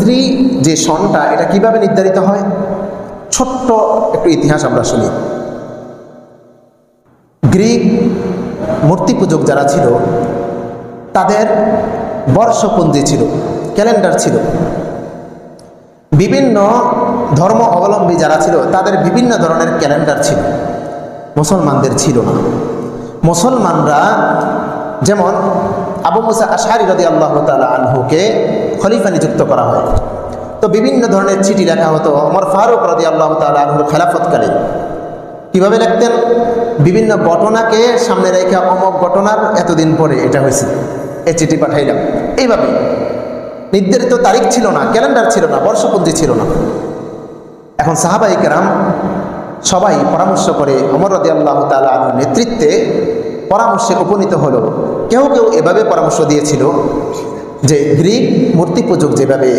হিজরি যে সনটা এটা কিভাবে নির্ধারিত হয়, ছোট্ট একটু ইতিহাস আমরা শুনি। গ্রিক মূর্তি পূজক যারা ছিল তাদের বর্ষপঞ্জি ছিল, ক্যালেন্ডার ছিল। বিভিন্ন ধর্ম অবলম্বী যারা ছিল তাদের বিভিন্ন ধরনের ক্যালেন্ডার ছিল, মুসলমানদের ছিল না। মুসলমানরা যেমন আবু মুসা আশআরী রাদিয়াল্লাহু তাআলা আনহুকে খলিফা নিযুক্ত করা হয়, তো বিভিন্ন ধরনের চিঠি লেখা হতো ওমর ফারুক রাদিয়াল্লাহু তাআলা আনহুর খেলাফতকালে। কীভাবে লিখতেন? বিভিন্ন ঘটনাকে সামনে রেখে অমক ঘটনার এতদিন পরে এটা হয়েছে, এই চিঠি পাঠাইলাম। এইভাবে নির্ধারিত তারিখ ছিল না, ক্যালেন্ডার ছিল না, বর্ষপঞ্জি ছিল না। এখন সাহাবায়ে কেরাম সবাই পরামর্শ করে ওমর রাদিয়াল্লাহু তাআলা আনহুর নেতৃত্বে পরামর্শে উপনীত হলো। কেউ কেউ এভাবে পরামর্শ দিয়েছিল যে গ্রিক মূর্তি পূজক যেভাবে